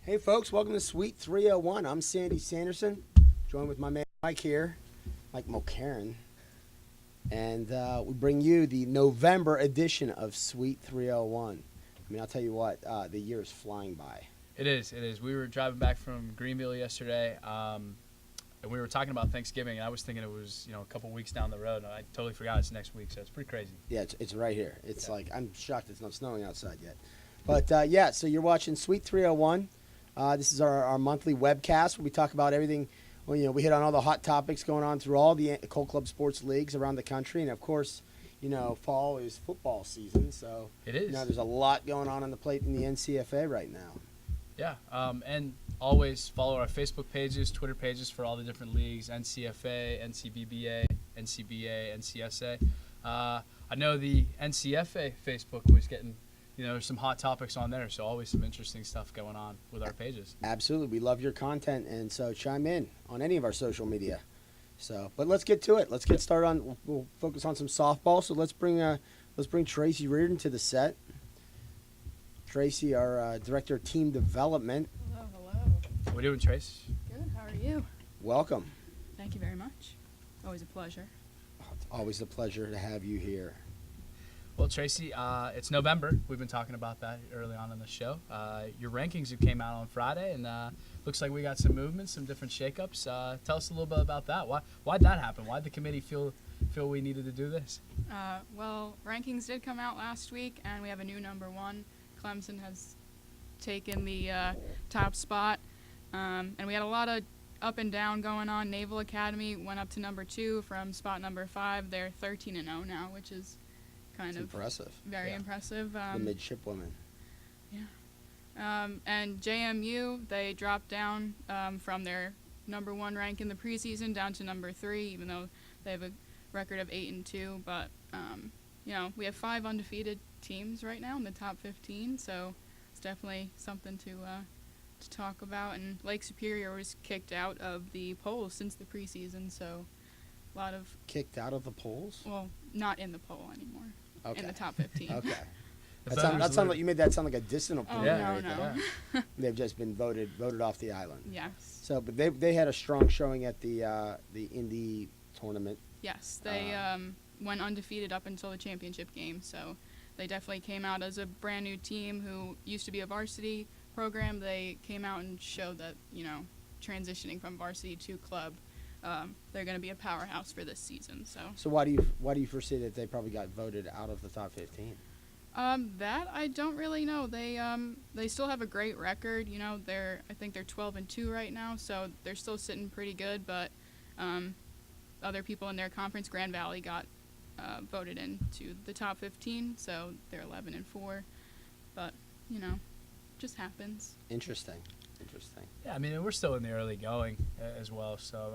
Hey folks, welcome to Suite 301. I'm Sandy Sanderson, joined with my man Mike here, Mike Mulcairn. And we bring you the November edition of Suite 301. I mean, I'll tell you what, the year is flying by. It is. We were driving back from Greenville yesterday, and we were talking about Thanksgiving, and I was thinking it was, a couple weeks down the road, and I totally forgot it's next week, so it's pretty crazy. Yeah, it's right here. It's like, I'm shocked it's not snowing outside yet. But yeah, so you're watching Suite 301. This is our monthly webcast where we talk about everything. Well, we hit on all the hot topics going on through all the Colt Club sports leagues around the country. And, of course, fall is football season. So, it is. There's a lot going on the plate in the NCFA right now. Yeah, and always follow our Facebook pages, Twitter pages for all the different leagues, NCFA, NCBA, NCBA, NCSA. I know the NCFA Facebook was getting there's some hot topics on there, so always some interesting stuff going on with our pages. Absolutely. We love your content, and so chime in on any of our social media. So, but let's get to it. Let's get started on, we'll focus on some softball. So let's bring Tracy Reardon to the set. Tracy, our Director of Team Development. Hello. What are we doing, Trace? Good, how are you? Welcome. Thank you very much. Always a pleasure. It's always a pleasure to have you here. Well, Tracy, it's November. We've been talking about that early on in the show. Your rankings came out on Friday, and looks like we got some movement, some different shakeups. Tell us a little bit about that. Why'd that happen? Why'd the committee feel we needed to do this? Well, rankings did come out last week, and we have a new number one. Clemson has taken the top spot, and we had a lot of up and down going on. Naval Academy went up to number 2 from spot number 5. They're 13-0 now, which is kind of impressive. Very impressive. The midshipwomen. Yeah. And JMU, they dropped down from their number 1 rank in the preseason down to number 3, even though they have a record of 8-2. But we have 5 undefeated teams right now in the top 15, so it's definitely something to talk about. And Lake Superior was kicked out of the polls since the preseason, so a lot of kicked out of the polls. Well, not in the poll anymore. Okay. In the top 15. Okay. That sound like you made that sound like a distant opponent. Oh, no. Yeah. They've just been voted off the island. Yes. So, but they had a strong showing at the Indy tournament. Yes, they went undefeated up until the championship game. So they definitely came out as a brand new team who used to be a varsity program. They came out and showed that transitioning from varsity to club, they're going to be a powerhouse for this season. So why do you foresee that they probably got voted out of the top 15? That I don't really know. They still have a great record. I think they're 12-2 right now, so they're still sitting pretty good. But other people in their conference, Grand Valley, got voted into the top 15, so they're 11-4. But just happens. Interesting. Yeah, I mean, we're still in the early going as well. So,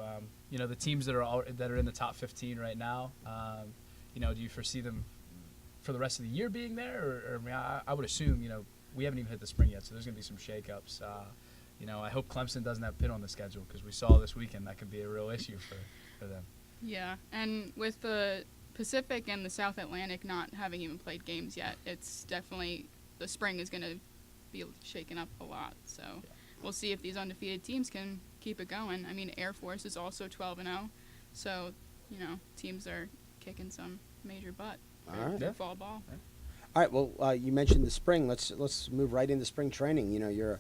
the teams that are in the top 15 right now, do you foresee them for the rest of the year being there? Or I mean, I would assume, we haven't even hit the spring yet, so there's going to be some shakeups. I hope Clemson doesn't have Pitt on the schedule because we saw this weekend that could be a real issue for them. Yeah, and with the Pacific and the South Atlantic not having even played games yet, it's definitely the spring is going to be shaken up a lot. So. Yeah. We'll see if these undefeated teams can keep it going. I mean, Air Force is also 12-0, so teams are kicking some major butt for fall ball. Yeah. All right. Well, you mentioned the spring. Let's move right into spring training. You're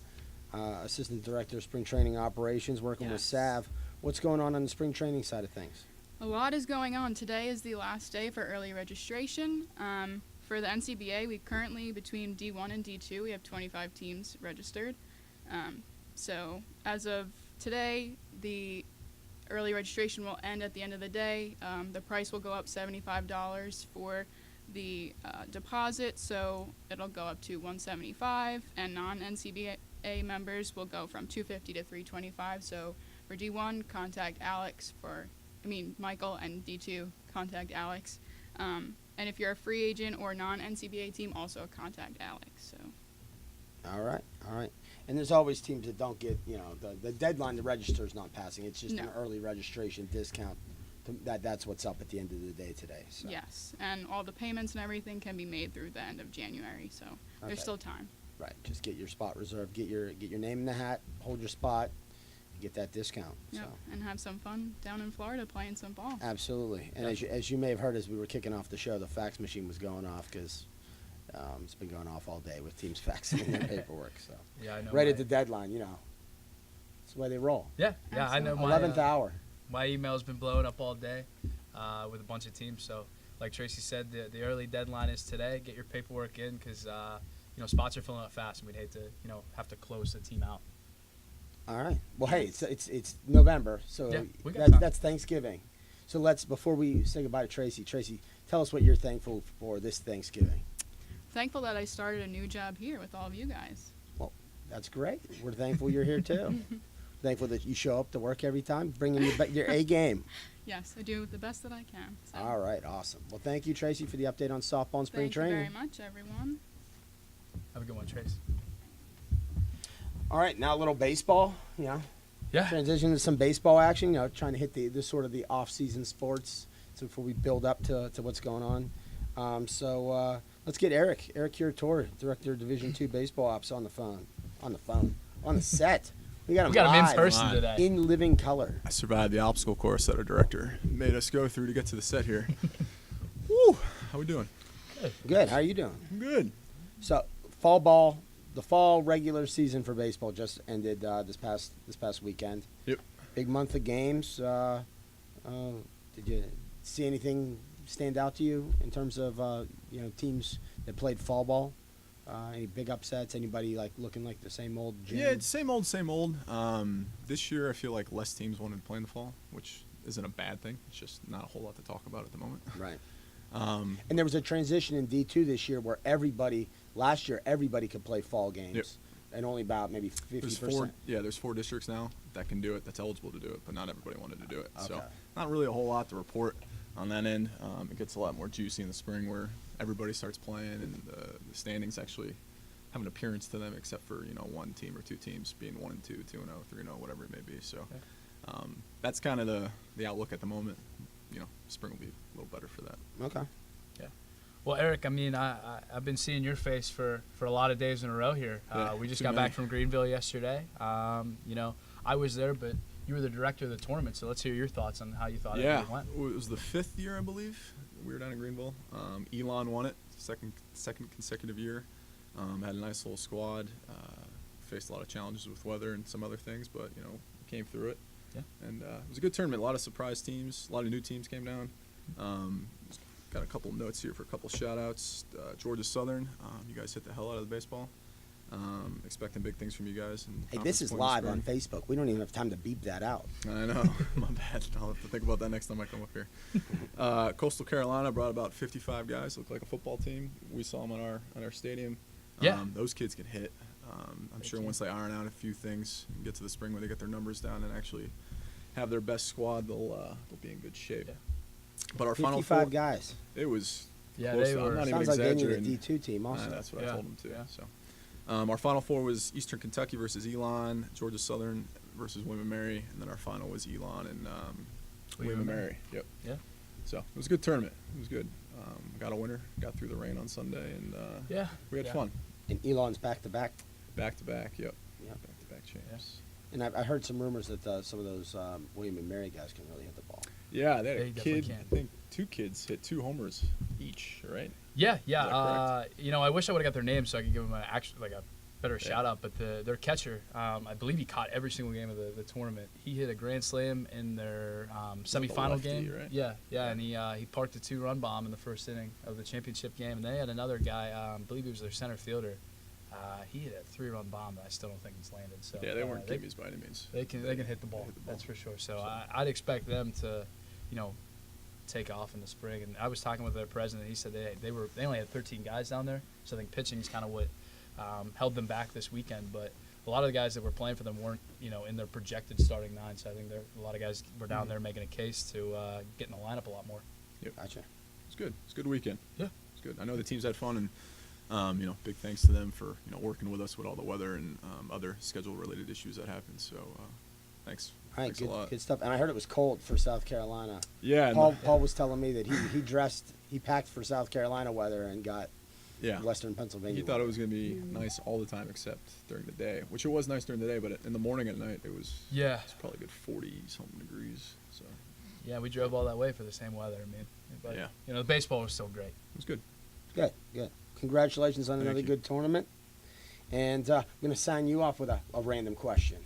assistant director of spring training operations, working with Sav. What's going on the spring training side of things? A lot is going on. Today is the last day for early registration. For the NCBA, we currently between D1 and D2, we have 25 teams registered. So as of today, the early registration will end at the end of the day. The price will go up $75 for the deposit, so it'll go up to $175, and non-NCBA members will go from $250 to $325. So for D1, contact Michael, and D2, contact Alex. And if you're a free agent or non-NCBA team, also contact Alex. So. All right. And there's always teams that don't get, the deadline to register is not passing. It's just an early registration discount. That's what's up at the end of the day today. So. Yes, and all the payments and everything can be made through the end of January, so there's still time. Right. Just get your spot reserved. Get your name in the hat. Hold your spot. Get that discount. Yep. So. And have some fun down in Florida playing some ball. Absolutely. And as you may have heard as we were kicking off the show, the fax machine was going off because it's been going off all day with teams faxing in their paperwork. So Yeah, I know. right at the deadline, that's the way they roll. Yeah, I know. My 11th hour. my email's been blowing up all day with a bunch of teams. So, like Tracy said, the early deadline is today. Get your paperwork in because spots are filling up fast, and we'd hate to have to close the team out. All right. Well, hey, it's November, so Yeah, we got time. that's Thanksgiving. So before we say goodbye to Tracy, tell us what you're thankful for this Thanksgiving. Thankful that I started a new job here with all of you guys. Well, that's great. We're thankful you're here too. Thankful that you show up to work every time, bringing your A game. Yes, I do the best that I can. So. All right, awesome. Well, thank you, Tracy, for the update on softball and spring Thank training. you very much, everyone. Have a good one, Trace. All right, now a little baseball. Yeah. Transition to some baseball action. Trying to hit the sort of the off-season sports so before we build up to what's going on. So let's get Eric Curatore, Director of Division II Baseball Ops, on the set. We got him in live, person today. in living color. I survived the obstacle course that our director made us go through to get to the set here. Woo! How we doing? Good. How are you doing? I'm good. So fall ball. The fall regular season for baseball just ended this past weekend. Yep. Big month of games. Did you see anything stand out to you in terms of teams that played fall ball? Any big upsets? Anybody looking like the same old gym? Yeah, it's same old. This year I feel like less teams wanted to play in the fall, which isn't a bad thing. It's just not a whole lot to talk about at the moment. Right. And there was a transition in D2 this year where last year everybody could play fall games. Yep. And only about maybe 50%. There's 4 districts now that can do it, that's eligible to do it, but not everybody wanted to do it. Okay. So not really a whole lot to report on that end. It gets a lot more juicy in the spring where everybody starts playing and the standings actually have an appearance to them except for, one team or 2 teams being 1-2, 2-0, 3-0, whatever it may be. So that's kind of the outlook at the moment. Spring will be a little better for that. Okay. Yeah. Well, Eric, I mean, I've been seeing your face for a lot of days in a row here. Yeah, we just too got many. back from Greenville yesterday. I was there, but you were the director of the tournament, so let's hear your thoughts on how you thought it went. It was the 5th year, I believe. We were down in Greenville. Elon won it, second consecutive year. Had a nice little squad. Faced a lot of challenges with weather and some other things, but came through it. Yeah. And it was a good tournament. A lot of surprise teams. A lot of new teams came down. Got a couple notes here for a couple shout-outs. Georgia Southern, you guys hit the hell out of the baseball. Expecting big things from you guys. Hey, this is live on Facebook. We don't even have time to beep that out. I know. My bad. I'll have to think about that next time I come up here. Coastal Carolina brought about 55 guys. Looked like a football team. We saw them on our stadium. Yeah. Those kids can hit. I'm sure once they iron out a few things and get to the spring where they get their numbers down and actually have their best squad, they'll be in good shape. Yeah. But our final 55 four, guys. it was Yeah, close. they I'm were. not even Sounds like they need a exaggerating. D2 team also. That's what I Yeah. told them too. Yeah. So, our final four was Eastern Kentucky versus Elon, Georgia Southern versus William and Mary, and then our final was Elon and William and Mary. Yep. Yeah. So it was a good tournament. It was good. Got a winner. Got through the rain on Sunday, and Yeah. we had Yeah. fun. And Elon's back-to-back. Back to back. Yep. Yep. Back to back champs. And I heard some rumors that some of those William and Mary guys can really hit the ball. Yeah, they had They a definitely kid. can. I think 2 kids hit 2 homers each. Right. Yeah. Is that correct? I wish I would have got their names so I could give them a better shout out. But their catcher, I believe he caught every single game of the tournament. He hit a grand slam in their semifinal lefty, game. right? Yeah, and he parked a 2-run bomb in the first inning of the championship game. And they had another guy, I believe he was their center fielder. He hit a 3-run bomb that I still don't think he's landed. So Yeah, they weren't gimmies by any means. They can hit the ball. That's for sure. So I'd expect them to, take off in the spring. And I was talking with their president. He said they only had 13 guys down there. So I think pitching is kind of what held them back this weekend. But a lot of the guys that were playing for them weren't in their projected starting 9. So I think a lot of guys were down there making a case to get in the lineup a lot more. Yep. Gotcha. It's good. It's a good weekend. Yeah. It's good. I know the teams had fun, and big thanks to them for working with us with all the weather and other schedule-related issues that happened. So, thanks. All right, Thanks a lot. good stuff. And I heard it was cold for South Carolina. Yeah. Paul was telling me that he packed for South Carolina weather and got Yeah. Western Pennsylvania. He thought it was going to be nice all the time except during the day, which it was nice during the day, but in the morning at night it was probably a good 40-something degrees. So Yeah, we drove all that way for the same weather. I mean, but, Yeah. you know, the baseball was still great. it was good. Good, good. Congratulations on Thank another you. good tournament. And I'm going to sign you off with a random question.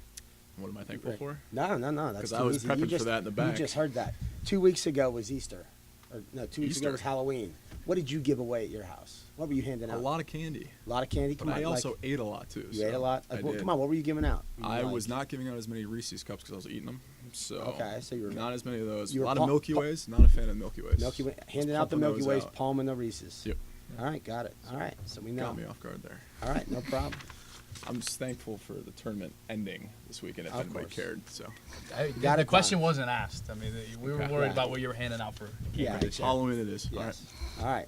What am I thankful for? No, that's 'Cause too I was easy. prepping You for just, that in the You back. just heard that. 2 weeks ago was Easter. Or, no, 2 weeks ago Easter. was Halloween. What did you give away at your house? What were you handing out? A lot of candy. A lot of candy? But I also ate a lot too. You ate a lot? I Well, did. come on, what were you giving out? Were you I like- was not giving out as many Reese's cups because I was eating them. So Okay, so you were not as many of those. you A were lot pul- of Milky pul- Ways. Not a fan of Milky Ways. Milky Way, Was handing out the pumping Milky those Ways, out. palming the Reese's. Yep. All right, got it. All right, so we know. Got me off guard there. All right, no problem. I'm just thankful for the tournament ending this weekend if Of anybody course. cared. So Got The it question done. wasn't asked. I mean, we were Okay. worried Yeah. about what you were handing out for. Yeah, for exactly. Halloween it is. All right. Yes. All right.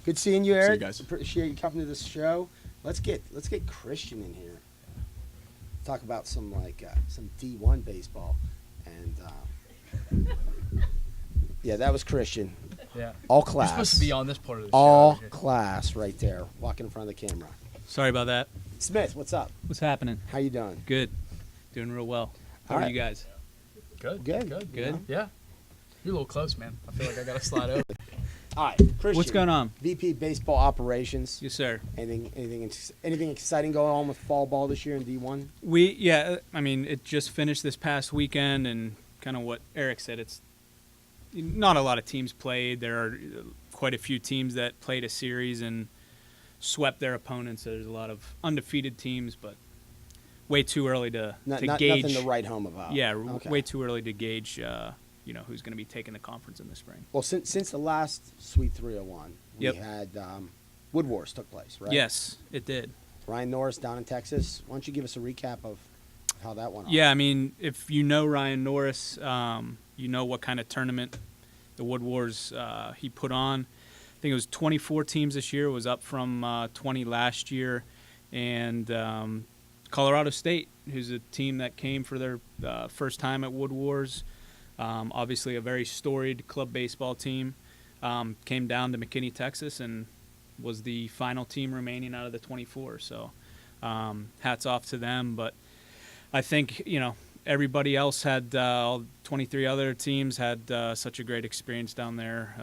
Good seeing you, you Eric. guys. Appreciate you coming to this show. Let's get Christian in here. Talk about some D1 baseball, and yeah, that was Christian. Yeah. All You're class. supposed to be on this part of the All show. Here. class right there, walking in front of the camera. Sorry about that. Smith, what's up? What's happening? How you doing? Good. Doing real well. How All are right. you guys? Good. Good. Good. Good. Yeah. You're a little close, man. I feel like I got to slide over. All right, Christian. What's going on? VP Baseball Operations. Yes, sir. Anything exciting going on with fall ball this year in D1? I mean, it just finished this past weekend, and kind of what Eric said, it's not a lot of teams played. There are quite a few teams that played a series and swept their opponents. There's a lot of undefeated teams, but way too early to gauge. Nothing to write home about. Yeah, Okay. way too early to gauge. Who's going to be taking the conference in the spring. Well, since the last Sweet 301, we Yep. had Wood Wars took place, right? Yes, it did. Ryan Norris down in Texas. Why don't you give us a recap of how that went? Yeah, I mean, if you know Ryan Norris, you know what kind of tournament the Wood Wars he put on. I think it was 24 teams this year. It was up from 20 last year. And Colorado State, who's a team that came for their first time at Wood Wars, obviously a very storied club baseball team, came down to McKinney, Texas, and was the final team remaining out of the 24. So hats off to them. But I think, everybody else had, all 23 other teams had such a great experience down there.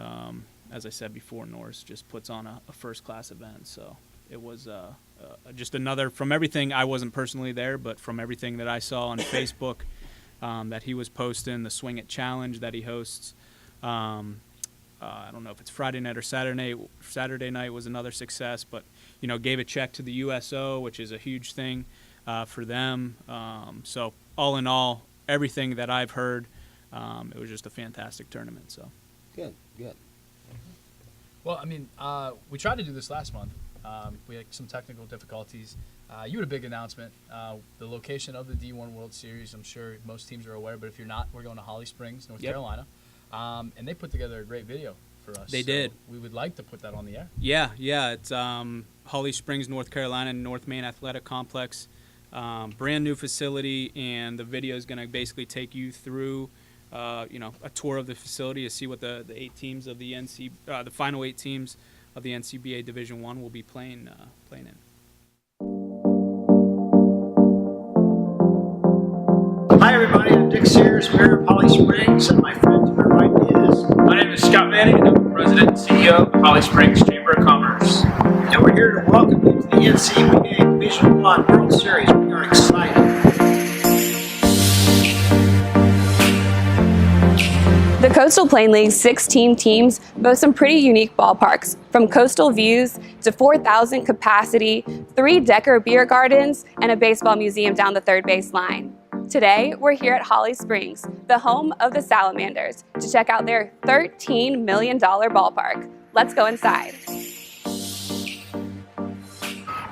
As I said before, Norris just puts on a first-class event. So it was just another, from everything, I wasn't personally there, but from everything that I saw on Facebook that he was posting, the Swing It Challenge that he hosts. I don't know if it's Friday night or Saturday night was another success, but, gave a check to the USO, which is a huge thing for them. So all in all, everything that I've heard, it was just a fantastic tournament. So Good. Well, I mean, we tried to do this last month. We had some technical difficulties. You had a big announcement. The location of the D1 World Series, I'm sure most teams are aware, but if you're not, we're going to Holly Springs, North Yep. Carolina. And they put together a great video for us. They So did. We would like to put that on the air. yeah, it's Holly Springs, North Carolina, North Main Athletic Complex. Brand new facility, and the video is going to basically take you through, a tour of the facility to see what the 8 teams of the the final 8 teams of the NCBA Division I will be playing in. Hi everybody, I'm Dick Sears, Mayor of Holly Springs, and my friend to my right is, My name is Scott Manning, and I'm the President and CEO of Holly Springs Chamber of Commerce. and we're here to welcome you to the NCBA Division I World Series. We are excited. The Coastal Plain League's 16 teams boast some pretty unique ballparks, from coastal views to 4,000 capacity, 3 Decker beer gardens, and a baseball museum down the third base line. Today, we're here at Holly Springs, the home of the Salamanders, to check out their $13 million ballpark. Let's go inside.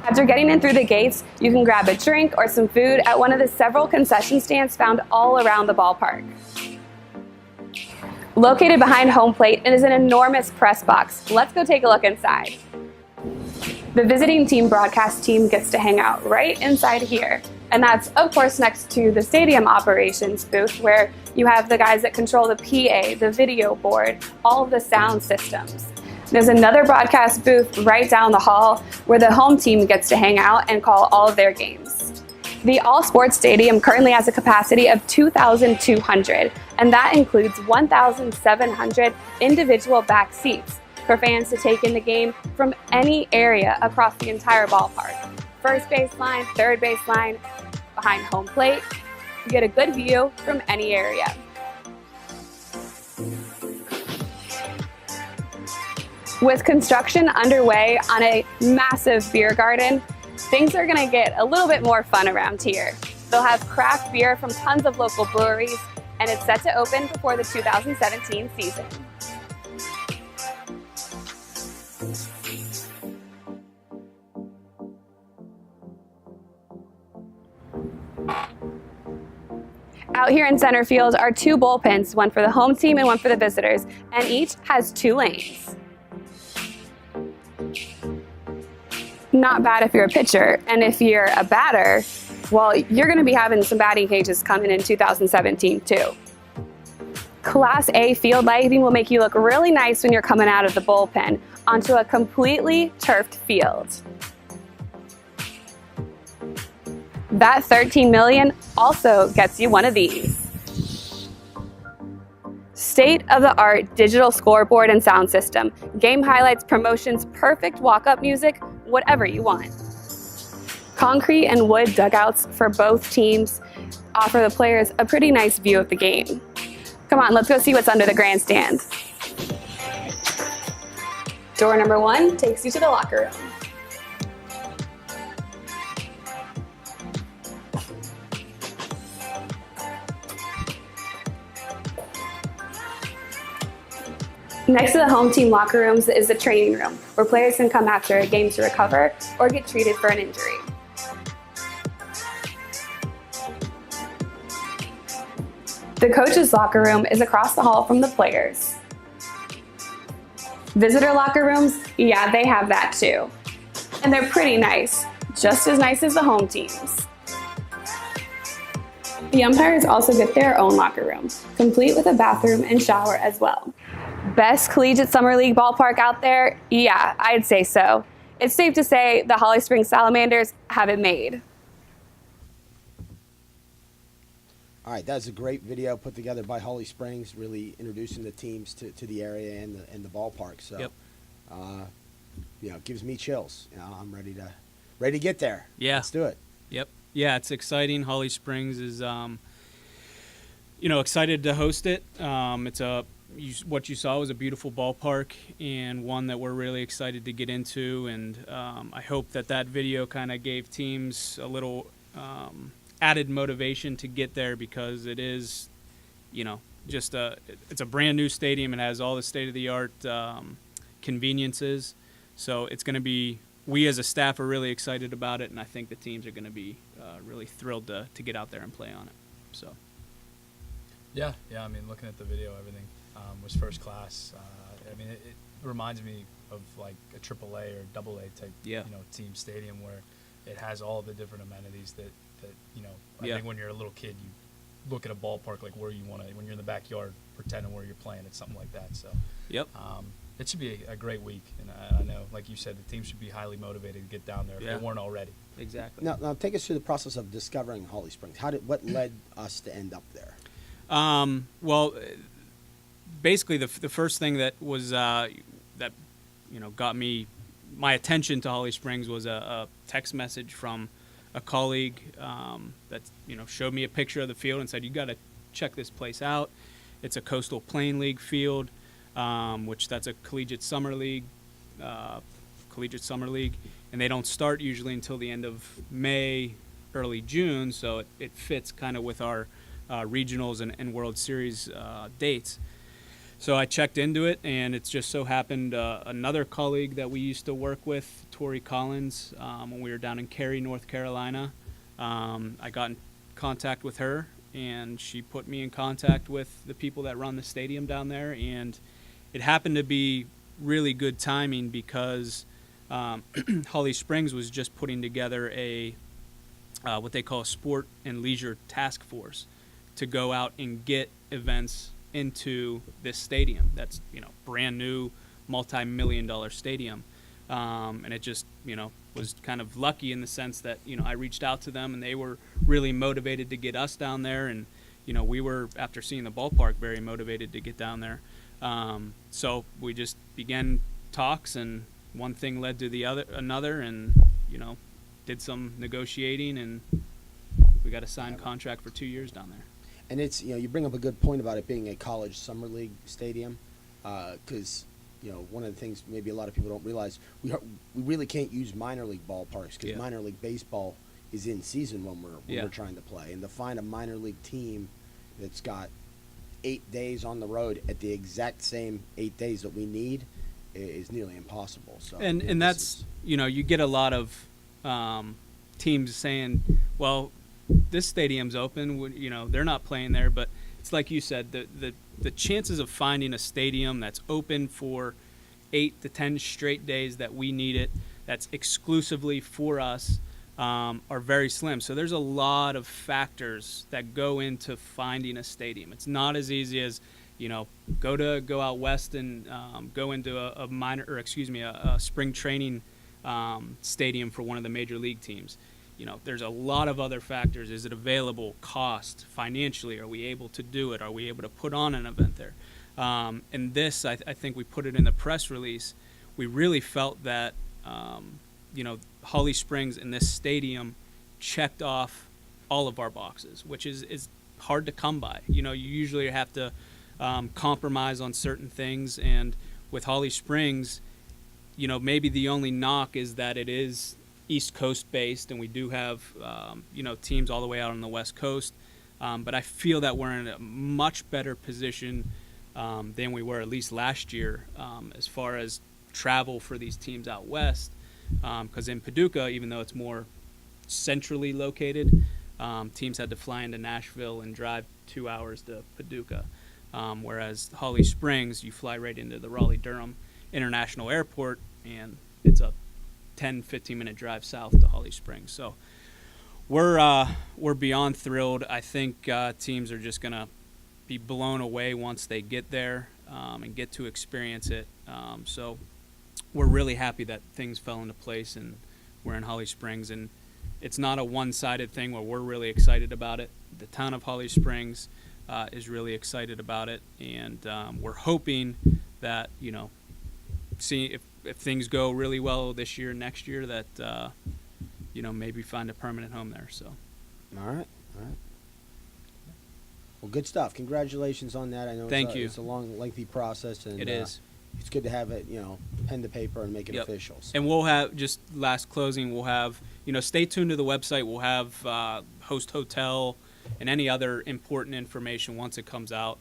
After getting in through the gates, you can grab a drink or some food at one of the several concession stands found all around the ballpark. Located behind home plate, it is an enormous press box. Let's go take a look inside. The visiting team broadcast team gets to hang out right inside here. And that's, of course, next to the stadium operations booth, where you have the guys that control the PA, the video board, all of the sound systems. There's another broadcast booth right down the hall where the home team gets to hang out and call all of their games. The All Sports Stadium currently has a capacity of 2,200, and that includes 1,700 individual back seats for fans to take in the game from any area across the entire ballpark. First baseline, third baseline, behind home plate. You get a good view from any area. With construction underway on a massive beer garden, things are going to get a little bit more fun around here. They'll have craft beer from tons of local breweries, and it's set to open before the 2017 season. Out here in center field are two bullpens, one for the home team and one for the visitors, and each has 2 lanes. Not bad if you're a pitcher, and if you're a batter, well, you're going to be having some batting cages coming in 2017 too. Class A field lighting will make you look really nice when you're coming out of the bullpen onto a completely turfed field. That $13 million also gets you one of these. State-of-the-art digital scoreboard and sound system, game highlights, promotions, perfect walk-up music, whatever you want. Concrete and wood dugouts for both teams offer the players a pretty nice view of the game. Come on, let's go see what's under the grandstand. Door number 1 takes you to the locker room. Next to the home team locker rooms is the training room, where players can come after a game to recover or get treated for an injury. The coach's locker room is across the hall from the players. Visitor locker rooms, yeah, they have that too. And they're pretty nice, just as nice as the home teams. The umpires also get their own locker room, complete with a bathroom and shower as well. Best collegiate summer league ballpark out there? Yeah, I'd say so. It's safe to say the Holly Springs Salamanders have it made. All right, that's a great video put together by Holly Springs, really introducing the teams to the area and the ballpark. So, Yep. It gives me chills. I'm ready to get there. Yeah. Let's do it. Yep. Yeah, it's exciting. Holly Springs is, excited to host it. What you saw was a beautiful ballpark and one that we're really excited to get into. And I hope that video kind of gave teams a little added motivation to get there, because it is, it's a brand new stadium. It has all the state-of-the-art conveniences. So it's going to be, we as a staff are really excited about it, and I think the teams are going to be really thrilled to get out there and play on it. So. Yeah. I mean, looking at the video, everything was first class. It reminds me of like a AAA or AA type, team stadium where it has all the different amenities that I think when you're a little kid, you look at a ballpark like where you want to, when you're in the backyard, pretending where you're playing. It's something like that. So. Yep. It should be a great week, and I know, like you said, the team should be highly motivated to get down there if they weren't already. Exactly. Now take us through the process of discovering Holly Springs. What led us to end up there? Well, basically the first thing that was got my attention to Holly Springs was a text message from a colleague that showed me a picture of the field and said, "You got to check this place out. It's a Coastal Plain League field, which that's a collegiate summer league, and they don't start usually until the end of May, early June. So it fits kind of with our regionals and World Series dates." So I checked into it, and it's just so happened another colleague that we used to work with, Tori Collins, when we were down in Cary, North Carolina. I got in contact with her, and she put me in contact with the people that run the stadium down there. And it happened to be really good timing because Holly Springs was just putting together a what they call a sport and leisure task force to go out and get events into this stadium that's brand new, multi-million-dollar stadium. And it just, was kind of lucky in the sense that, I reached out to them and they were really motivated to get us down there. And, we were, after seeing the ballpark, very motivated to get down there. So we just began talks, and one thing led to another, and, did some negotiating, and we got a signed contract for 2 years down there. And it's, you bring up a good point about it being a college summer league stadium, because, one of the things maybe a lot of people don't realize, we really can't use minor league ballparks because minor league baseball is in season when we're trying to play. And to find a minor league team that's got 8 days on the road at the exact same 8 days that we need is nearly impossible. So and that's, you get a lot of teams saying, well, this stadium's open, they're not playing there. But it's like you said, the chances of finding a stadium that's open for 8 to 10 straight days that we need it, that's exclusively for us, are very slim. So there's a lot of factors that go into finding a stadium. It's not as easy as, go out west and go into a spring training stadium for one of the major league teams. There's a lot of other factors. Is it available? Cost? Financially? Are we able to do it? Are we able to put on an event there? And this, I think we put it in the press release. We really felt that, Holly Springs and this stadium checked off all of our boxes, which is hard to come by. You usually have to compromise on certain things. And with Holly Springs, maybe the only knock is that it is East Coast based, and we do have teams all the way out on the West Coast, but I feel that we're in a much better position than we were at least last year as far as travel for these teams out west, because in Paducah, even though it's more centrally located, teams had to fly into Nashville and drive 2 hours to Paducah, whereas Holly Springs, you fly right into the Raleigh-Durham International Airport, and it's a 10-15 minute drive south to Holly Springs. So we're beyond thrilled. I think teams are just gonna be blown away once they get there and get to experience it. So we're really happy that things fell into place and we're in Holly Springs, and it's not a one-sided thing where we're really excited about it. The town of Holly Springs is really excited about it, and we're hoping that see if things go really well this year, next year, that maybe find a permanent home there. So, all right. Well, good stuff. Congratulations on that. I know Thank you. It's a long, lengthy process, and it is. It's good to have it, pen to paper and make it official. So. And we'll have, just last closing, we'll have, stay tuned to the website. We'll have host hotel and any other important information once it comes out.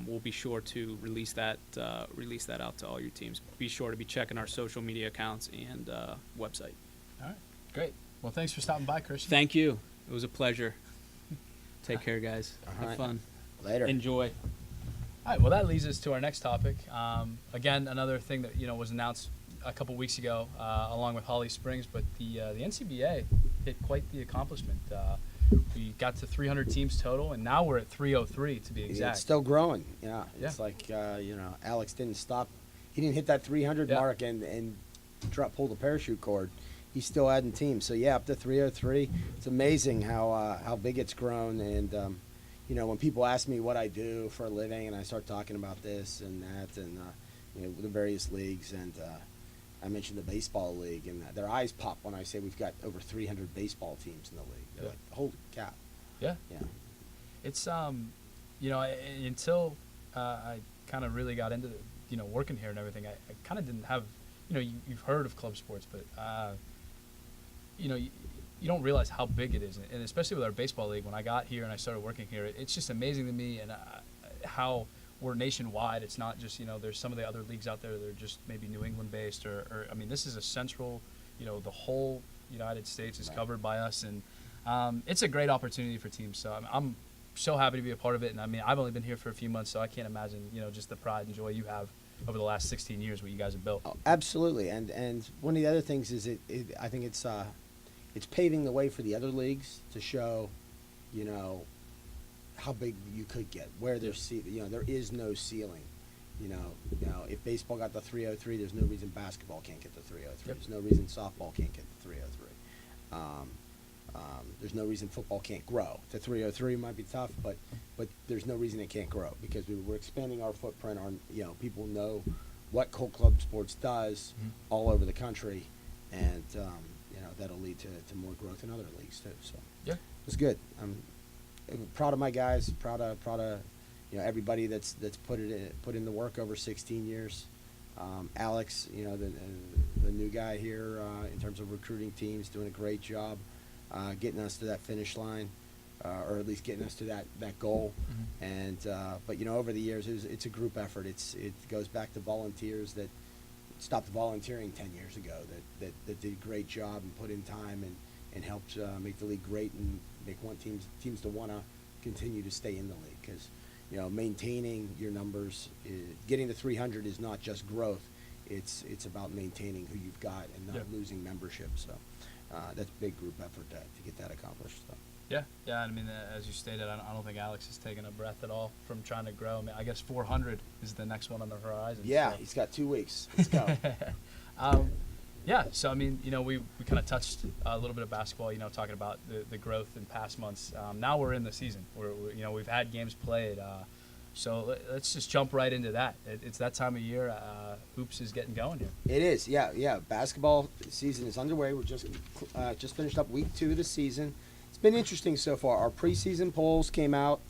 We'll be sure to release that out to all your teams. Be sure to be checking our social media accounts and website. All right, great. Well, thanks for stopping by, Christian. Thank you. It was a pleasure. Take care, guys. All Have fun. Later. Enjoy. All right, well, that leads us to our next topic. Again, another thing that was announced a couple weeks ago, along with Holly Springs, but the NCBA hit quite the accomplishment. We got to 300 teams total, and now we're at 303 to be exact. Yeah, it's still growing. Yeah. It's like Alex didn't stop. He didn't hit that 300 mark and pull the parachute cord. He's still adding teams. So up to 303. It's amazing how big it's grown. And when people ask me what I do for a living, and I start talking about this and that, and the various leagues, and I mentioned the baseball league, and their eyes pop when I say we've got over 300 baseball teams in the league. They're like, holy cow. Yeah. It's until I kind of really got into working here and everything, I kind of didn't have you've heard of club sports, but you don't realize how big it is, and especially with our baseball league. When I got here and I started working here, it's just amazing to me, and how we're nationwide. It's not just there's some of the other leagues out there that are just maybe New England based, or I mean, this is a central, the whole United States is covered by us, and it's a great opportunity for teams. So I'm so happy to be a part of it, and I mean, I've only been here for a few months, so I can't imagine just the pride and joy you have over the last 16 years what you guys have built. Oh, absolutely, and one of the other things is I think it's paving the way for the other leagues to show, how big you could get, where there's there is no ceiling, if baseball got the 303, there's no reason basketball can't get the 303. Yep. There's no reason softball can't get the 303. There's no reason football can't grow. The 303 might be tough, but there's no reason it can't grow because we're expanding our footprint. People know what Colt Club Sports does all over the country, and that'll lead to more growth in other leagues too. So Yeah. it's good. I'm proud of my guys. Proud of everybody that's put in the work over 16 years. Alex, the new guy here in terms of recruiting teams, doing a great job getting us to that finish line, or at least getting us to that goal. And but over the years, it's a group effort. It goes back to volunteers that stopped volunteering 10 years ago that did a great job and put in time and helped make the league great and make teams to want to continue to stay in the league because maintaining your numbers, getting to 300 is not just growth. It's about maintaining who you've got and not losing membership. So that's a big group effort to get that accomplished. So. Yeah. I mean, as you stated, I don't think Alex has taken a breath at all from trying to grow. I mean, I guess 400 is the next one on the horizon. Yeah, so. He's got 2 weeks. Let's go. Yeah, so I mean, we kind of touched a little bit of basketball, talking about the growth in past months. Now we're in the season. We've had games played. So let's just jump right into that. It's that time of year. Hoops is getting going here. It is, yeah. Basketball season is underway. We're just finished up week 2 of the season. It's been interesting so far. Our preseason polls came out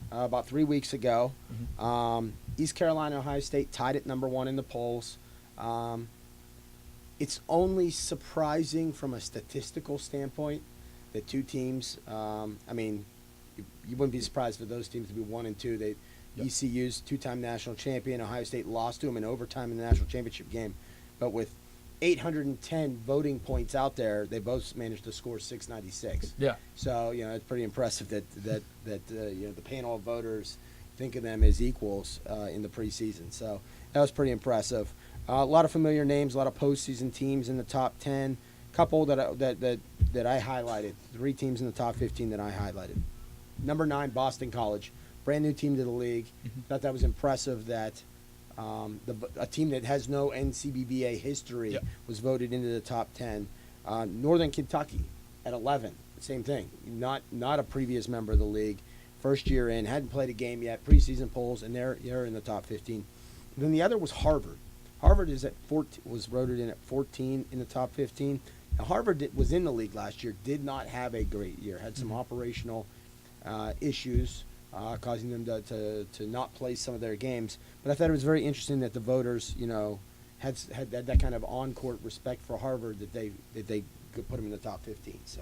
about 3 weeks ago. East Carolina, Ohio State tied at number 1 in the polls. It's only surprising from a statistical standpoint that 2 teams. I mean, you wouldn't be surprised for those teams to be 1 and 2. ECU's 2-time national champion. Ohio State lost to them in overtime in the national championship game, but with 810 voting points out there, they both managed to score 696. Yeah. So it's pretty impressive that the panel of voters think of them as equals in the preseason. So that was pretty impressive. A lot of familiar names, a lot of postseason teams in the top 10. Couple that I highlighted. 3 teams in the top 15 that I highlighted. Number 9, Boston College. Brand new team to the league. Thought that was impressive that a team that has no NCBA history was voted into the top 10. Northern Kentucky at 11, same thing. Not a previous member of the league. First year in, hadn't played a game yet. Preseason polls, and they're in the top 15. And then the other was Harvard. Harvard is at 14, was voted in at 14 in the top 15. Now, Harvard was in the league last year, did not have a great year. Had some operational issues. Causing them to not play some of their games. But I thought it was very interesting that the voters, had that kind of on-court respect for Harvard that they could put them in the top 15. So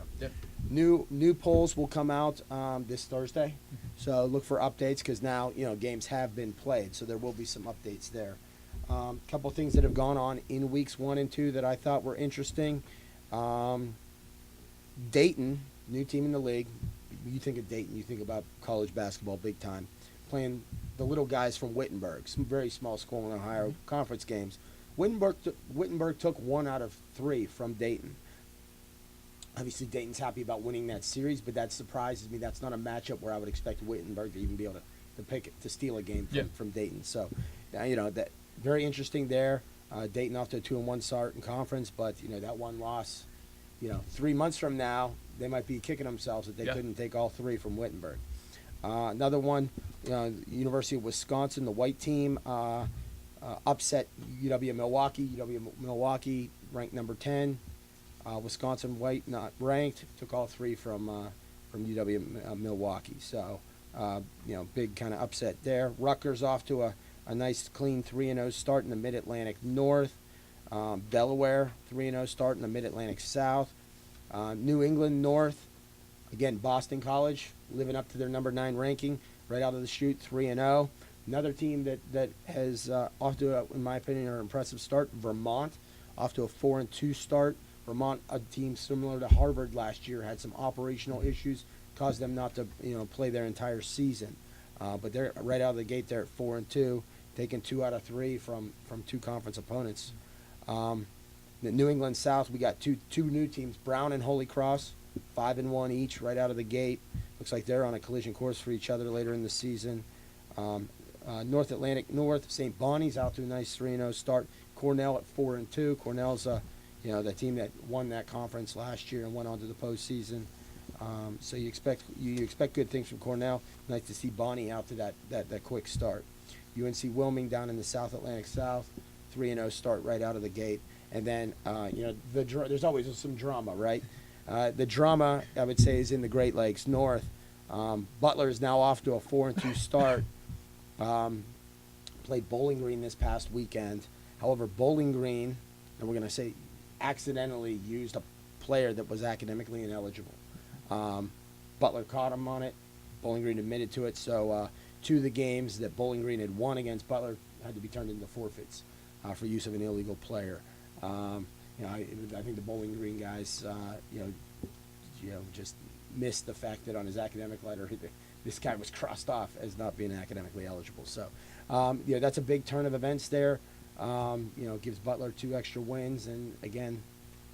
new polls will come out this Thursday. So look for updates because now games have been played, so there will be some updates there. Couple things that have gone on in weeks 1 and 2 that I thought were interesting. Dayton, new team in the league. You think of Dayton, you think about college basketball big time, playing the little guys from Wittenberg, some very small school in Ohio, conference games. Wittenberg took 1 out of 3 from Dayton. Obviously, Dayton's happy about winning that series, but that surprises me. That's not a matchup where I would expect Wittenberg to even be able to steal a game from Dayton. So, that very interesting there. Dayton off to a 2-1 start in conference, but that one loss. 3 months from now, they might be kicking themselves that they couldn't take all 3 from Wittenberg. Another one, University of Wisconsin, the white team upset UW-Milwaukee. UW-Milwaukee ranked number 10. Wisconsin white not ranked, took all 3 from UW-Milwaukee. So, big kind of upset there. Rutgers off to a nice clean 3-0 start in the Mid-Atlantic North. Delaware 3-0 start in the Mid-Atlantic South. New England North, again Boston College living up to their number 9 ranking right out of the chute, 3-0. Another team that has off to in my opinion an impressive start. Vermont off to a 4-2 start. Vermont, a team similar to Harvard last year, had some operational issues, caused them not to play their entire season. But they're right out of the gate. They're at 4-2, taking 2 out of 3 from 2 conference opponents. The New England South, we got two new teams, Brown and Holy Cross, 5-1 each right out of the gate. Looks like they're on a collision course for each other later in the season. North Atlantic North, St. Bonnie's out to a nice 3-0 start. Cornell at 4-2. Cornell's the team that won that conference last year and went on to the postseason. So you expect good things from Cornell. Nice to see Bonnie out to that quick start. UNC Wilming down in the South Atlantic South, 3-0 start right out of the gate. And then there's always some drama, right? The drama, I would say, is in the Great Lakes North. Butler is now off to a 4-2 start. Played Bowling Green this past weekend. However, Bowling Green, and we're going to say accidentally used a player that was academically ineligible. Butler caught him on it. Bowling Green admitted to it. So 2 of the games that Bowling Green had won against Butler had to be turned into forfeits for use of an illegal player. I think the Bowling Green guys, just missed the fact that on his academic letter, this guy was crossed off as not being academically eligible. So, that's a big turn of events there. Gives Butler 2 extra wins, and again,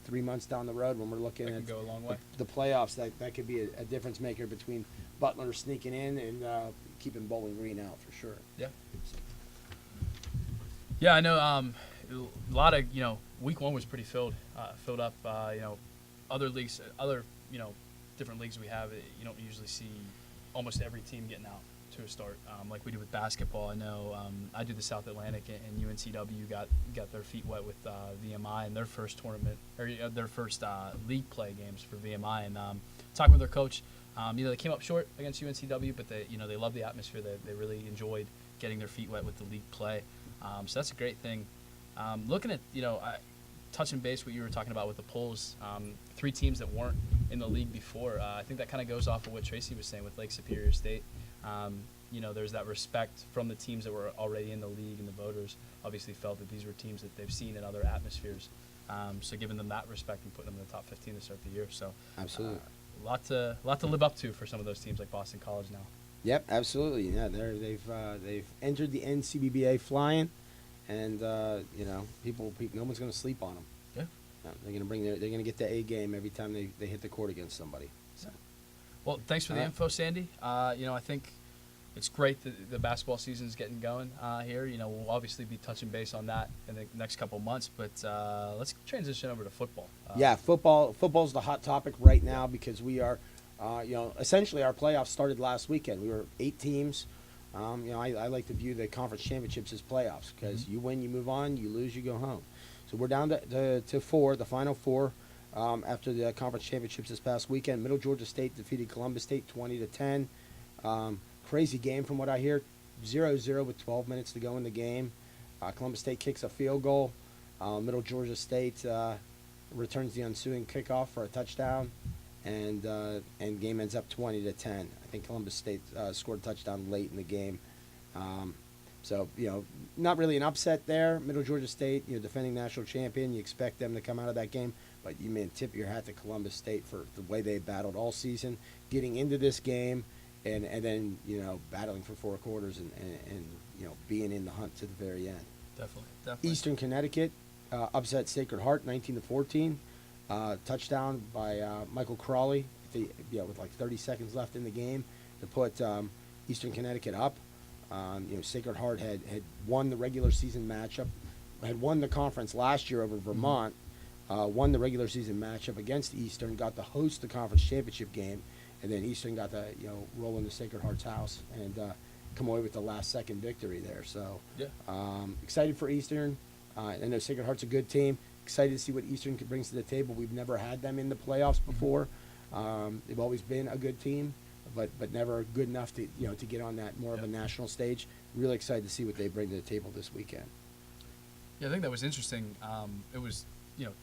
3 months down the road when we're looking That at can go a long way. the playoffs, that could be a difference maker between Butler sneaking in and keeping Bowling Green out for sure. Yeah. Yeah, I know. A lot of week 1 was pretty filled up. Other leagues, different leagues we have, you don't usually see almost every team getting out to a start like we do with basketball. I know I do the South Atlantic, and UNCW got their feet wet with VMI in their first tournament or their first league play games for VMI, and talking with their coach, they came up short against UNCW, but they love the atmosphere. They really enjoyed getting their feet wet with the league play, so that's a great thing. Looking at touching base what you were talking about with the polls, 3 teams that weren't in the league before. I think that kind of goes off of what Tracy was saying with Lake Superior State. There's that respect from the teams that were already in the league, and the voters obviously felt that these were teams that they've seen in other atmospheres. So giving them that respect and putting them in the top 15 to start the year. So Absolutely. A lot to live up to for some of those teams like Boston College now. Yep, absolutely. Yeah, they've entered the NCBA flying, and no one's going to sleep on them. Yeah. No, they're going to get the A game every time they hit the court against somebody. So. Well, thanks for the info, Sandy. I think it's great that the basketball season is getting going here. We'll obviously be touching base on that in the next couple of months, but let's transition over to football. Football's the hot topic right now because we are, essentially our playoffs started last weekend. We were 8 teams. I like to view the conference championships as playoffs because you win, you move on, you lose, you go home. So we're down to 4, the final 4. After the conference championships this past weekend, Middle Georgia State defeated Columbus State 20-10. Crazy game from what I hear, 0-0 with 12 minutes to go in the game. Columbus State kicks a field goal. Middle Georgia State returns the ensuing kickoff for a touchdown, and game ends up 20-10. I think Columbus State scored a touchdown late in the game. So, not really an upset there. Middle Georgia State, defending national champion, you expect them to come out of that game. But you may tip your hat to Columbus State for the way they battled all season, getting into this game, and then, battling for 4 quarters and being in the hunt to the very end. Definitely. Eastern Connecticut upset Sacred Heart 19-14. Touchdown by Michael Crawley with like 30 seconds left in the game to put Eastern Connecticut up. Sacred Heart had won the regular season matchup, had won the conference last year over Vermont, won the regular season matchup against Eastern, got to host the conference championship game, and then Eastern got to roll into Sacred Heart's house and come away with the last-second victory there. So excited for Eastern. I know Sacred Heart's a good team. Excited to see what Eastern brings to the table. We've never had them in the playoffs before. They've always been a good team, but never good enough to to get on that more of a national stage. Really excited to see what they bring to the table this weekend. Yeah, I think that was interesting. It was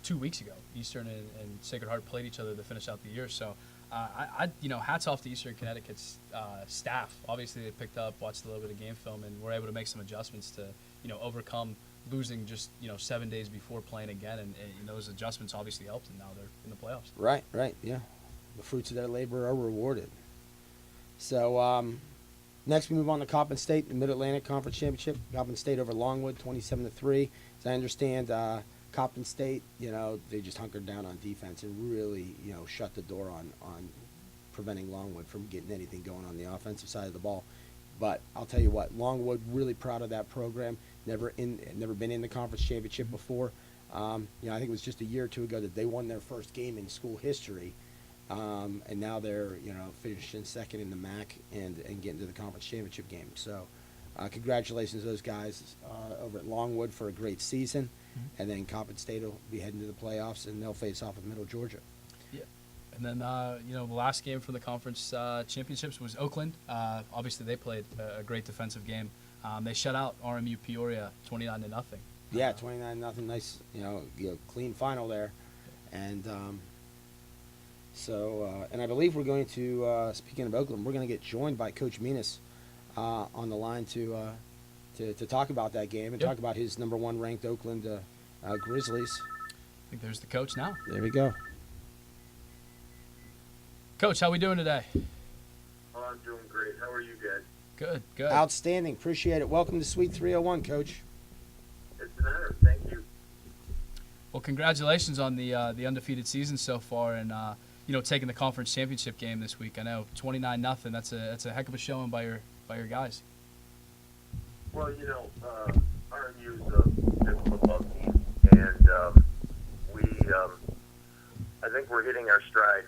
2 weeks ago. Eastern and Sacred Heart played each other to finish out the year. So, hats off to Eastern Connecticut's staff. Obviously, they picked up, watched a little bit of game film, and were able to make some adjustments to overcome losing just 7 days before playing again. And those adjustments obviously helped, and now they're in the playoffs. Right, yeah. The fruits of their labor are rewarded. So next we move on to Coppin State, the Mid-Atlantic Conference Championship. Coppin State over Longwood, 27-3. As I understand, Coppin State, they just hunkered down on defense and really, shut the door on preventing Longwood from getting anything going on the offensive side of the ball. But I'll tell you what, Longwood really proud of that program. Never been in the conference championship before. I think it was just a year or two ago that they won their first game in school history, and now they're finishing second in the MAC and getting to the conference championship game. So, congratulations to those guys over at Longwood for a great season, and then Coppin State will be heading to the playoffs, and they'll face off with Middle Georgia. Yeah. And then, the last game for the conference championships was Oakland. Obviously, they played a great defensive game. They shut out RMU Peoria 29-0. Yeah, 29-0. Nice, clean final there. And and I believe we're going to, speaking of Oakland, we're going to get joined by Coach Menas on the line to talk about that game and talk about his number 1 ranked Oakland Grizzlies. I think there's the coach now. There we go. Coach, how we doing today? Oh, I'm doing great. How are you guys? Good, good. Outstanding. Appreciate it. Welcome to Suite 301, Coach. It's an honor. Thank you. Well, congratulations on the undefeated season so far, and taking the conference championship game this week. I know 29-0. That's a heck of a showing by your guys. Well, RMU is a good football team, and I think we're hitting our stride.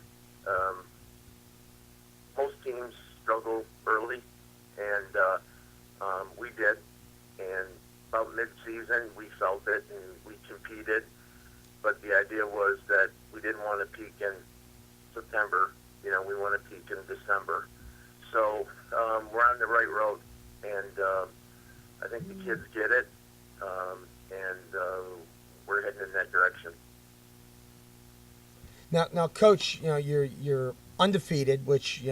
Most teams struggle early, and we did. And about mid-season, we felt it, and we competed. But the idea was that we didn't want to peak in September. We want to peak in December. So we're on the right road, and I think the kids get it, and we're heading in that direction. Now, Coach, you're undefeated, which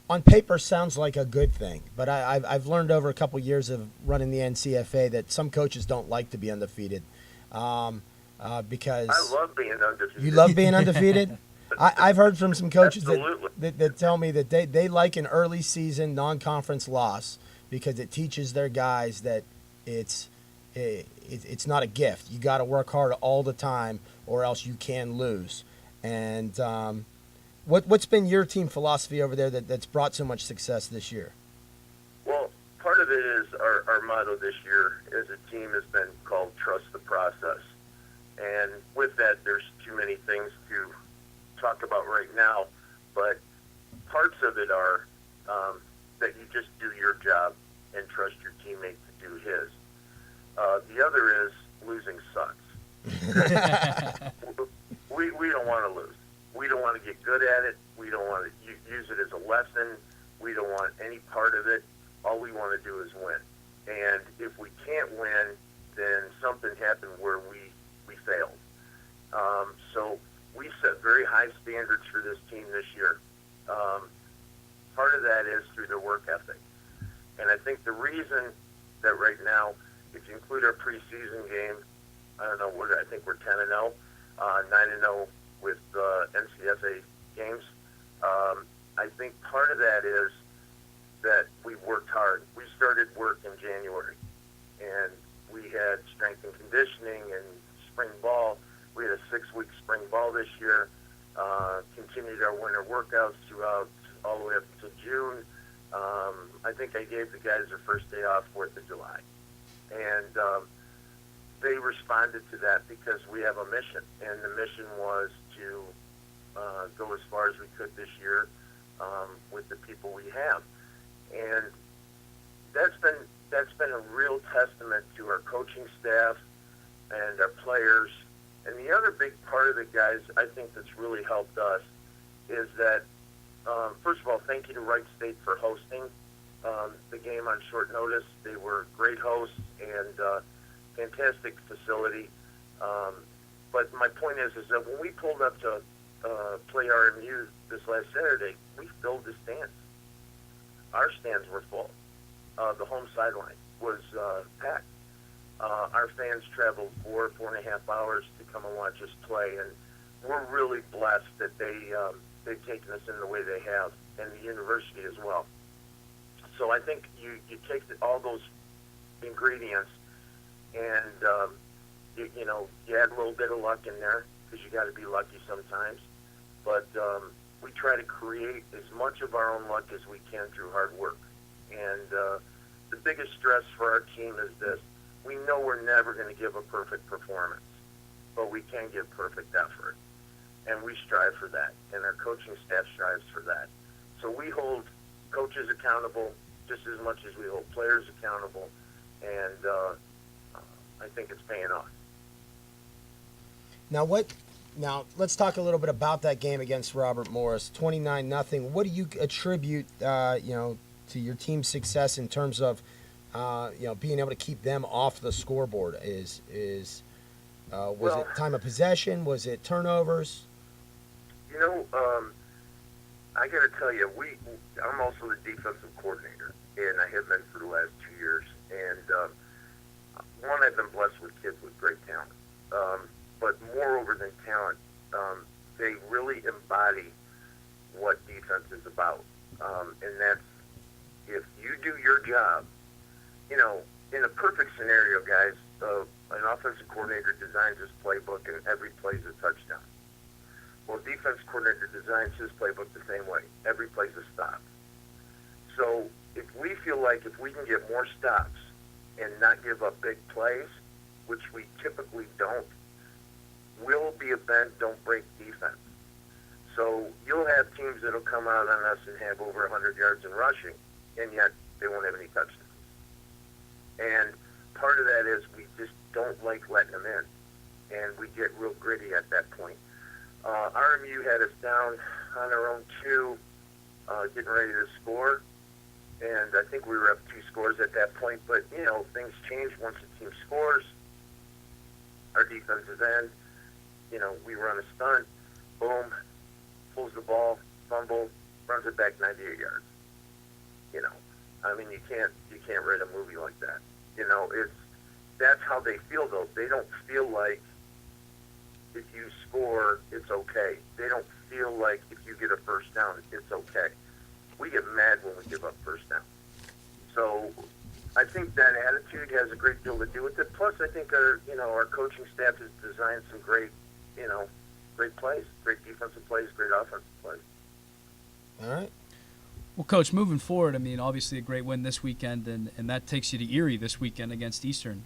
on paper sounds like a good thing. But I've learned over a couple years of running the NCFA that some coaches don't like to be undefeated, because I love being undefeated. You love being undefeated. I've heard from some coaches Absolutely. that tell me that they like an early season non-conference loss because it teaches their guys that it's not a gift. You got to work hard all the time, or else you can lose. And what's been your team philosophy over there that's brought so much success this year? Well, part of it is our motto this year as a team has been called Trust the Process. And with that, there's too many things to talk about right now, but parts of it are that you just do your job and trust your teammate to do his. The other is losing sucks. we don't want to lose. We don't want to get good at it. We don't want to use it as a lesson. We don't want any part of it. All we want to do is win. And if we can't win, then something happened where we failed. So we set very high standards for this team this year. Part of that is through their work ethic. And I think the reason that right now, if you include our preseason game, I don't know, I think we're 10-0, 9-0 with NCBA games. I think part of that is that we worked hard. We started work in January, and we had strength and conditioning and spring ball. We had a 6-week spring ball this year, continued our winter workouts throughout all the way up to June. I think I gave the guys their first day off 4th of July. And they responded to that because we have a mission, and the mission was to go as far as we could this year with the people we have. And that's been a real testament to our coaching staff and our players. And the other big part of it, guys, I think that's really helped us is that, first of all, thank you to Wright State for hosting the game on short notice. They were great hosts and fantastic facility. But my point is that when we pulled up to play RMU this last Saturday, we filled the stands. Our stands were full. The home sideline was packed. Our fans traveled 4.5 hours to come and watch us play, and we're really blessed that they've taken us in the way they have, and the university as well. So I think you take all those ingredients, and you add a little bit of luck in there because you got to be lucky sometimes. But we try to create as much of our own luck as we can through hard work, And the biggest stress for our team is this. We know we're never going to give a perfect performance, but we can give perfect effort. And we strive for that, and our coaching staff strives for that. So we hold coaches accountable just as much as we hold players accountable, and I think it's paying off. Now let's talk a little bit about that game against Robert Morris, 29-0. What do you attribute, to your team's success in terms of, being able to keep them off the scoreboard? Was it time of possession? Was it turnovers? I got to tell you, I'm also the defensive coordinator, and I have been for the last 2 years. And one, I've been blessed with kids with great talent. But moreover than talent, they really embody what defense is about. And that's, if you do your job, in a perfect scenario, guys, an offensive coordinator designs his playbook and every play is a touchdown. Well, defense coordinator designs his playbook the same way. Every play's a stop. So if we feel like if we can get more stops and not give up big plays, which we typically don't, we'll be a bend, don't break defense. So you'll have teams that'll come out on us and have over 100 yards in rushing, and yet they won't have any touchdowns. And part of that is we just don't like letting them in, and we get real gritty at that point. RMU had us down on our own 2, getting ready to score, and I think we were up 2 scores at that point. But, things change once a team scores. Our defensive end, we run a stunt, boom, pulls the ball, fumble, runs it back 98 yards. You can't write a movie like that. That's how they feel, though. They don't feel like if you score, it's okay. They don't feel like if you get a first down, it's okay. We get mad when we give up first down. So I think that attitude has a great deal to do with it. Plus, I think our coaching staff has designed some great plays, great defensive plays, great offensive plays. All right. Well, Coach, moving forward, obviously a great win this weekend, and that takes you to Erie this weekend against Eastern.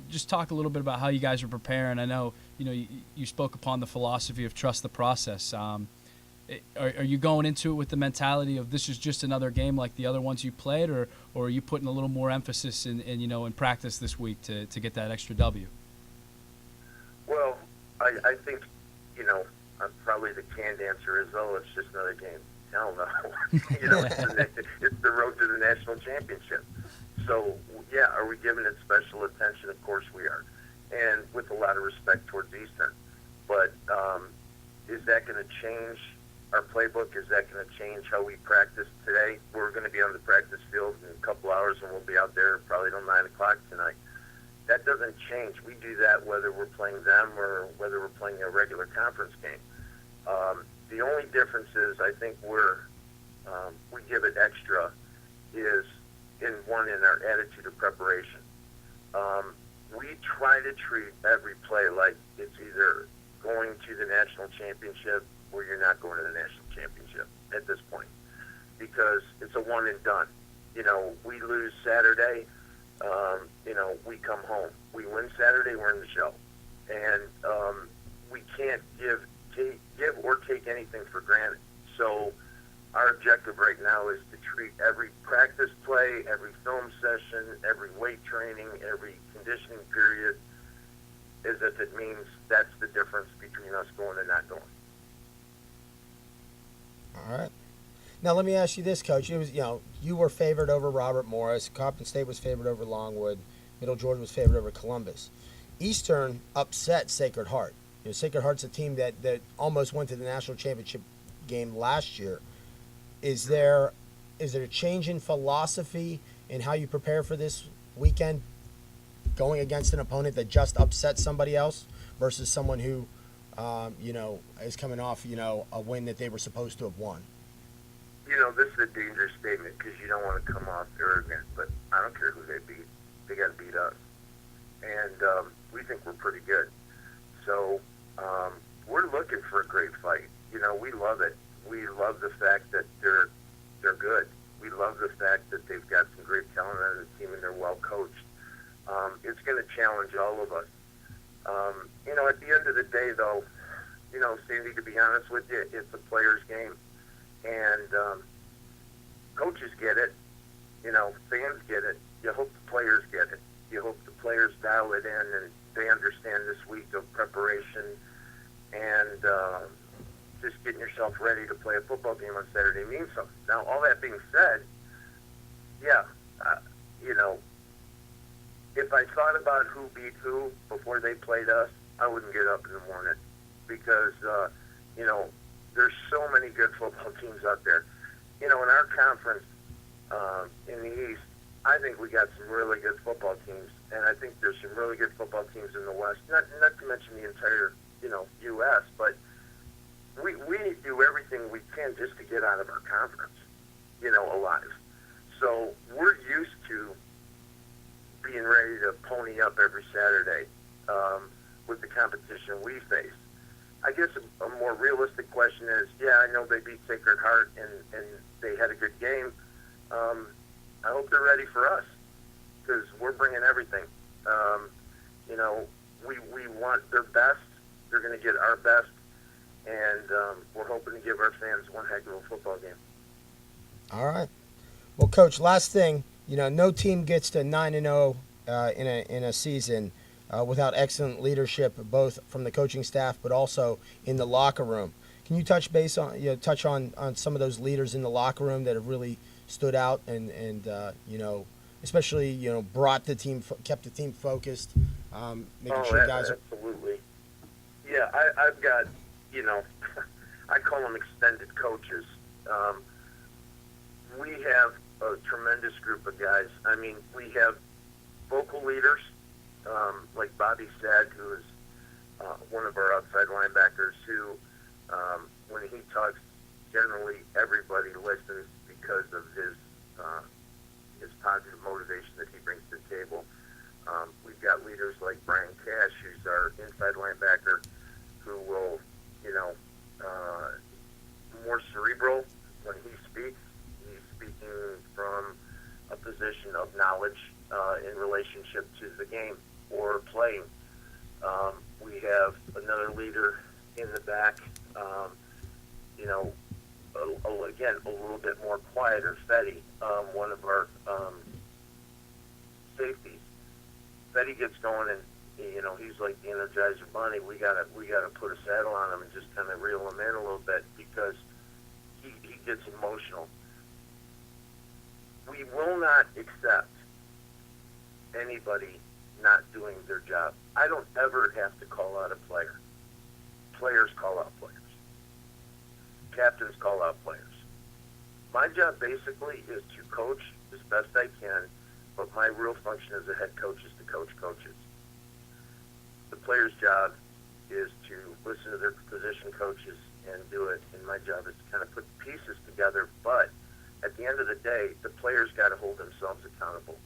Just talk a little bit about how you guys are preparing. I know, you spoke upon the philosophy of trust the process. Are you going into it with the mentality of this is just another game like the other ones you played, or are you putting a little more emphasis in practice this week to get that extra W? Well, I think, probably the canned answer is, it's just another game. Hell no. It's the road to the national championship. So, yeah, are we giving it special attention? Of course we are. And with a lot of respect towards Eastern. But is that going to change our playbook? Is that going to change how we practice today? We're going to be on the practice field in a couple hours, and we'll be out there probably till 9 o'clock tonight. That doesn't change. We do that whether we're playing them or whether we're playing a regular conference game. The only difference is I think we give it extra is in our attitude of preparation. We try to treat every play like it's either going to the national championship or you're not going to the national championship at this point, because it's a one and done. We lose Saturday, we come home. We win Saturday, we're in the show. And we can't give or take anything for granted. So our objective right now is to treat every practice play, every film session, every weight training, every conditioning period as if it means that's the difference between us going and not going. All right. Now let me ask you this, Coach. It was, you were favored over Robert Morris. Coppin State was favored over Longwood. Middle Georgia was favored over Columbus. Eastern upset Sacred Heart. Sacred Heart's a team that almost went to the national championship game last year. Is there a change in philosophy in how you prepare for this weekend, going against an opponent that just upset somebody else versus someone who, is coming off, a win that they were supposed to have won? This is a dangerous statement because you don't want to come off arrogant, but I don't care who they beat. They got to beat us. And we think we're pretty good. So we're looking for a great fight. We love it. We love the fact that they're good. We love the fact that they've got some great talent on the team and they're well coached. It's going to challenge all of us. At the end of the day, though, Sandy, to be honest with you, it's a player's game. And coaches get it. Fans get it. You hope the players get it. You hope the players dial it in and they understand this week of preparation and just getting yourself ready to play a football game on Saturday means something. Now, all that being said, yeah, if I thought about who beat who before they played us, I wouldn't get up in the morning because, there's so many good football teams out there. In our conference in the East, I think we got some really good football teams, and I think there's some really good football teams in the West, not to mention the entire, U.S., but we do everything we can just to get out of our conference, alive. So we're used to being ready to pony up every Saturday with the competition we face. I guess a more realistic question is, I know they beat Sacred Heart and they had a good game. I hope they're ready for us because we're bringing everything. We want their best. They're going to get our best, and we're hoping to give our fans one heck of a football game. All right. Well, Coach, last thing, no team gets to 9-0 in a season without excellent leadership, both from the coaching staff but also in the locker room. Can you touch on some of those leaders in the locker room that have really stood out and especially brought the team, kept the team focused, making sure guys are. Absolutely. Yeah, I've got I call them extended coaches. We have a tremendous group of guys. I mean, we have vocal leaders, like Bobby said, who is one of our outside linebackers, who, when he talks, generally everybody listens because of his positive motivation that he brings to the table. We've got leaders like Brian Cash, who's our inside linebacker, who will, more cerebral when he speaks. He's speaking from a position of knowledge in relationship to the game or playing. We have another leader in the back, again, a little bit more quieter, Fetty, one of our safeties. Fetty gets going and he's like the Energizer Bunny. We gotta put a saddle on him and just kind of reel him in a little bit because he gets emotional. We will not accept anybody not doing their job. I don't ever have to call out a player. Players call out players. Captains call out players. My job basically is to coach as best I can, but my real function as a head coach is to coach coaches. The player's job is to listen to their position coaches and do it, and my job is to kind of put the pieces together, but at the end of the day, the players got to hold themselves accountable.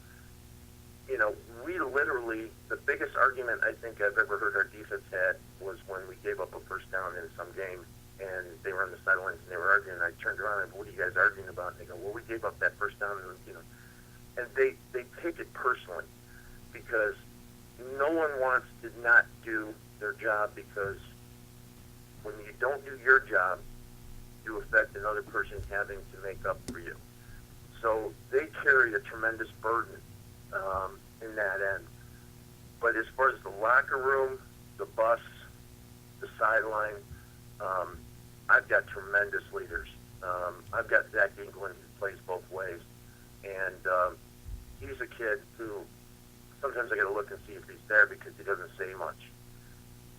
We literally, the biggest argument I think I've ever heard our defense had was when we gave up a first down in some game, and they were on the sidelines and they were arguing, and I turned around and, what are you guys arguing about? And they go, well, we gave up that first down, and they take it personally because no one wants to not do their job, because when you don't do your job, you affect another person having to make up for you. So they carry a tremendous burden in that end. But as far as the locker room, the bus, the sideline, I've got tremendous leaders. I've got Zach England, who plays both ways, and he's a kid who sometimes I got to look and see if he's there because he doesn't say much.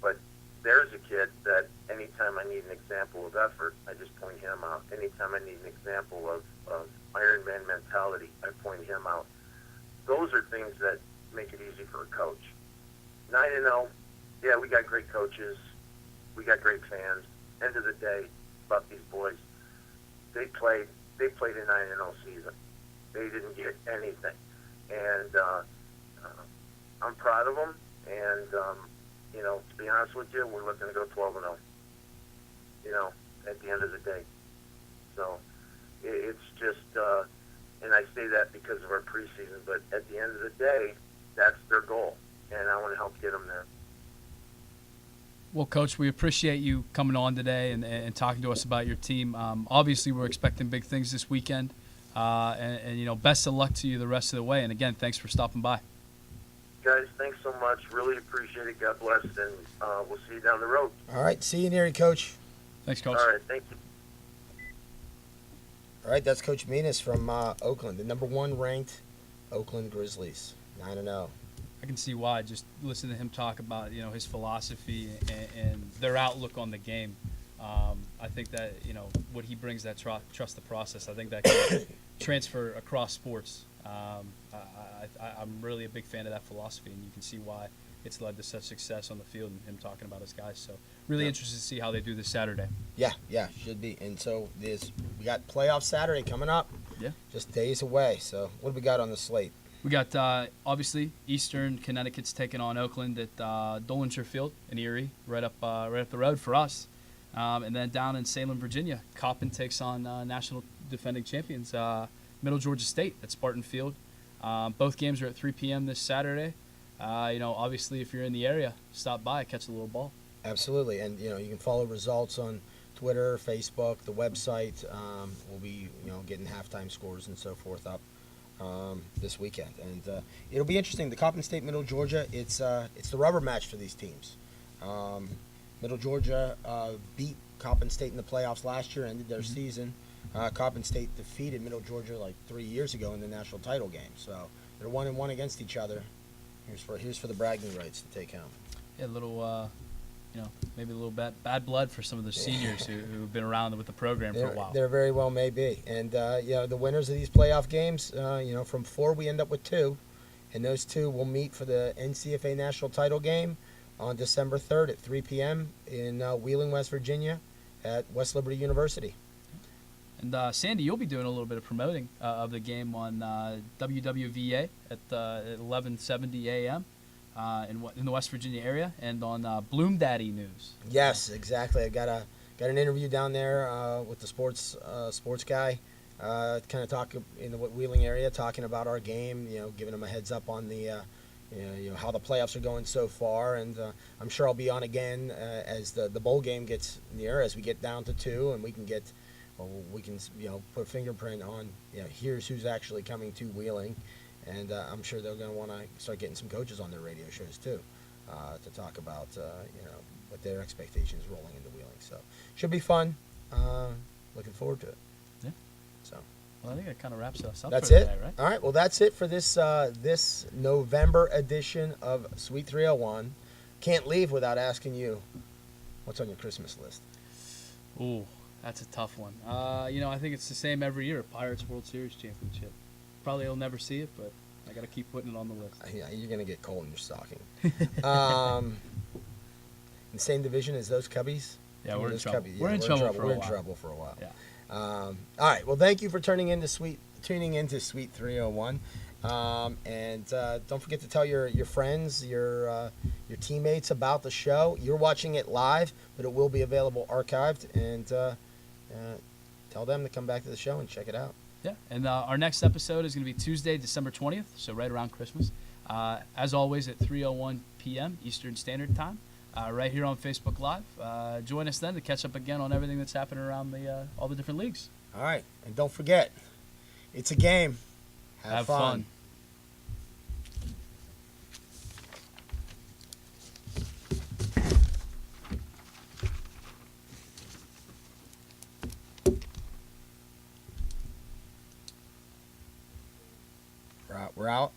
But there's a kid that anytime I need an example of effort, I just point him out. Anytime I need an example of Iron Man mentality, I point him out. Those are things that make it easy for a coach. 9-0, yeah, we got great coaches. We got great fans. End of the day, about these boys, they played a 9-0 season. They didn't get anything. And I'm proud of them. And, to be honest with you, we're looking to go 12-0, at the end of the day. So it's just, and I say that because of our preseason, but at the end of the day, that's their goal, and I want to help get them there. Well, Coach, we appreciate you coming on today and talking to us about your team. Obviously, we're expecting big things this weekend, and best of luck to you the rest of the way. And again, thanks for stopping by. Guys, thanks so much. Really appreciate it. God bless, and we'll see you down the road. All right, see you near you, Coach. Thanks, Coach. All right, thank you. All right, that's Coach Menas from Oakland, the number 1 ranked Oakland Grizzlies, 9-0. I can see why. Just listen to him talk about his philosophy and their outlook on the game. I think that what he brings, that trust the process. I think that can transfer across sports. I'm really a big fan of that philosophy, and you can see why it's led to such success on the field and him talking about his guys. So really interested to see how they do this Saturday. Yeah, should be. And so we got playoff Saturday coming up. Yeah. Just days away. So what do we got on the slate? We got, obviously, Eastern Connecticut's taking on Oakland at Dolinger Field in Erie, right up the road for us. And then down in Salem, Virginia, Coppin takes on national defending champions, Middle Georgia State at Spartan Field. Both games are at 3 p.m. this Saturday. Obviously, if you're in the area, stop by, catch a little ball. Absolutely. And, you can follow results on Twitter, Facebook, the website. We'll be, getting halftime scores and so forth up this weekend, and it'll be interesting. The Coppin State Middle Georgia, it's the rubber match for these teams. Middle Georgia beat Coppin State in the playoffs last year, ended their season. Coppin State defeated Middle Georgia like 3 years ago in the national title game. So they're 1-1 against each other. Here's for the bragging rights to take home. Yeah, a little, maybe a little bad blood for some of the seniors who've been around with the program for a while. There very well may be. And, the winners of these playoff games, from 4 we end up with 2. And those 2 will meet for the NCFA national title game on December 3rd at 3 p.m. in Wheeling, West Virginia at West Liberty University. And Sandy, you'll be doing a little bit of promoting of the game on WWVA at 11:70 a.m. In the West Virginia area, and on Bloom Daddy News. Yes, exactly. I got an interview down there with the sports guy, kind of talk in the Wheeling area, talking about our game. Giving him a heads up on the how the playoffs are going so far, and I'm sure I'll be on again as the bowl game gets near, as we get down to 2, and we can put a fingerprint on here's who's actually coming to Wheeling. And I'm sure they're going to want to start getting some coaches on their radio shows too, to talk about what their expectations rolling into Wheeling. So should be fun. Looking forward to it. Yeah. So. Well, I think that kind of wraps us up. That's for it. Today, right? All right. Well, that's it for this this November edition of Sweet 301. Can't leave without asking you, what's on your Christmas list? Ooh, that's a tough one. I think it's the same every year. Pirates World Series championship. Probably will never see it, but I got to keep putting it on the list. Yeah, you're going to get cold in your stocking. In the same division as those Cubbies? Yeah, we're in trouble. Cubbies, we're in trouble for a while. We're in trouble for a while. Yeah. All right. Well, thank you for tuning into Sweet 301. And don't forget to tell your friends, your teammates about the show. You're watching it live, but it will be available archived. And tell them to come back to the show and check it out. Yeah, and our next episode is going to be Tuesday, December 20th, so right around Christmas. As always, at 3:01 p.m. Eastern Standard Time, right here on Facebook Live. Join us then to catch up again on everything that's happening around all the different leagues. All right, and don't forget, it's a game. Have fun. We're out.